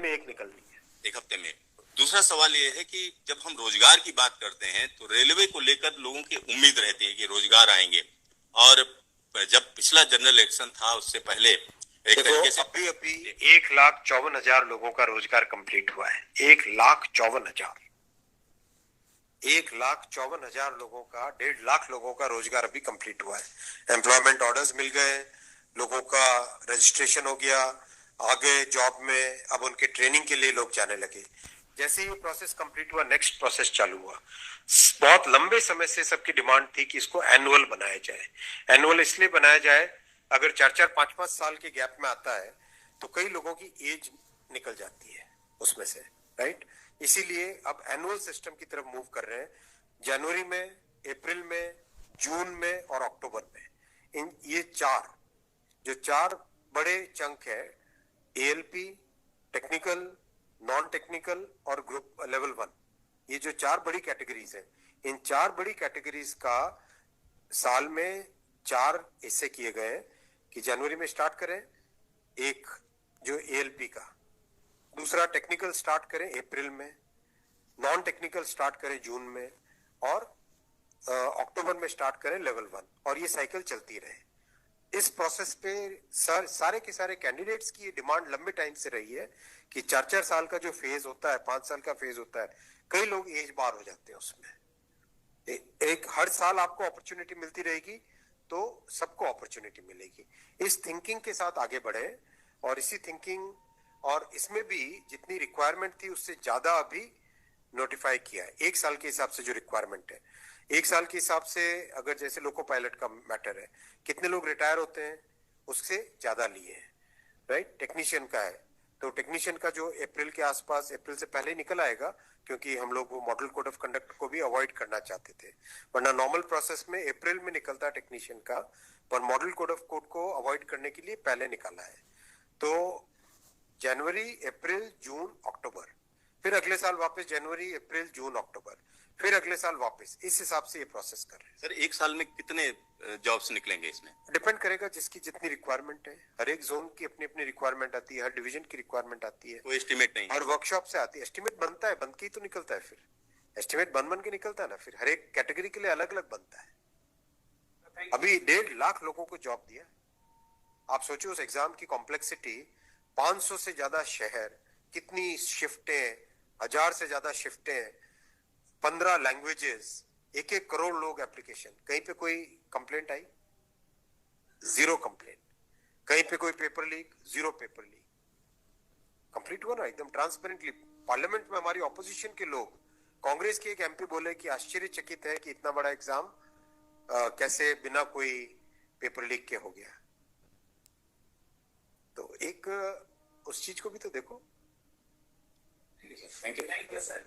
में एक निकलनी है, एक हफ्ते में। दूसरा सवाल ये है कि जब हम रोजगार की बात करते हैं तो रेलवे को लेकर लोगों की उम्मीद रहती है कि रोजगार आएंगे, और जब पिछला जनरल इलेक्शन था उससे पहले एक तरीके से अभी 1,54,000 लोगों का रोजगार कंप्लीट हुआ है। 1,54,000 लोगों का, 1.5 लाख लोगों का रोजगार अभी कंप्लीट हुआ है। एम्प्लॉयमेंट ऑर्डर्स मिल गए, लोगों का रजिस्ट्रेशन हो गया, आगे जॉब में अब उनके ट्रेनिंग के लिए लोग जाने लगे। जैसे ही प्रोसेस कंप्लीट हुआ, नेक्स्ट प्रोसेस चालू हुआ। बहुत लंबे समय से सबकी डिमांड थी कि इसको एनुअल बनाया जाए। एनुअल इसलिए बनाया जाए, अगर 4-4, 5-5 साल के गैप में आता है तो कई लोगों की एज निकल जाती है उसमें से, राइट। इसीलिए अब एनुअल सिस्टम की तरफ मूव कर रहे हैं। जनवरी में, अप्रैल में, जून में और अक्टूबर में, ये चार बड़े चंक है, एएलपी, टेक्निकल, नॉन टेक्निकल और ग्रुप लेवल 1, ये जो 4 बड़ी कैटेगरीज हैं, इन 4 बड़ी कैटेगरीज का साल में 4 हिस्से किए गए हैं कि जनवरी में स्टार्ट करें एक जो एएलपी का, दूसरा टेक्निकल स्टार्ट करें अप्रैल में, नॉन टेक्निकल स्टार्ट करें जून में, और अक्टूबर में स्टार्ट करें लेवल 1, और ये साइकिल चलती रहे। इस प्रोसेस पे सारे के सारे कैंडिडेट्स की डिमांड लंबे टाइम से रही है कि 4-4 साल का जो फेज होता है, 5 साल का फेज होता है, कई लोग एज बार हो जाते हैं उसमें। एक हर साल आपको अपॉर्चुनिटी मिलती रहेगी तो सबको अपॉर्चुनिटी मिलेगी। इस थिंकिंग के साथ आगे बढ़े, और इसी थिंकिंग और इसमें भी जितनी रिक्वायरमेंट थी उससे ज्यादा अभी नोटिफाई किया है। 1 साल के हिसाब से जो रिक्वायरमेंट है, 1 साल के हिसाब से, अगर जैसे लोको पायलट का मैटर है, कितने लोग रिटायर होते हैं उससे ज्यादा लिए हैं, राइट। टेक्नीशियन का है तो टेक्नीशियन का जो अप्रैल के आसपास, अप्रैल से पहले निकल आएगा, क्योंकि हम लोग वो मॉडल कोड ऑफ कंडक्ट को भी अवॉइड करना चाहते थे, वरना नॉर्मल प्रोसेस में अप्रैल में निकलता टेक्नीशियन का, पर मॉडल कोड ऑफ कोड को अवॉइड करने के लिए पहले निकाला है। तो जनवरी, अप्रैल, जून, अक्टूबर, फिर अगले साल वापस जनवरी, अप्रैल, जून, अक्टूबर, फिर अगले साल वापस, इस हिसाब से ये प्रोसेस कर रहे हैं। सर, एक साल में कितने जॉब्स निकलेंगे इसमें? डिपेंड करेगा जिसकी जितनी रिक्वायरमेंट है। हर एक जोन की अपनी अपनी रिक्वायरमेंट आती है, हर डिवीजन की रिक्वायरमेंट आती है, कोई एस्टिमेट नहीं, हर वर्कशॉप से आती है। एस्टिमेट बनता है, बन के ही तो निकलता है, फिर एस्टिमेट बन के निकलता है ना, फिर हर एक कैटेगरी के लिए अलग अलग बनता है। अभी 1.5 लाख लोगों को जॉब दिया। आप सोचो उस एग्जाम की कॉम्प्लेक्सिटी, 500 से ज्यादा शहर, कितनी शिफ्टें, 1000 से ज्यादा शिफ्टें, 15 लैंग्वेजेस, 1-1 करोड़ लोग एप्लीकेशन। कहीं पे कोई कंप्लेंट आई? 0 कंप्लेंट। कहीं पे कोई paper leak? 0 paper leak. Complete हुआ ना एकदम ट्रांसपेरेंटली। पार्लियामेंट में हमारी ऑपोजिशन के लोग, कांग्रेस के एक एमपी बोले कि आश्चर्यचकित है कि इतना बड़ा एग्जाम कैसे बिना कोई पेपर लीक के हो गया। तो एक उस चीज को भी तो देखो। Thank you sir.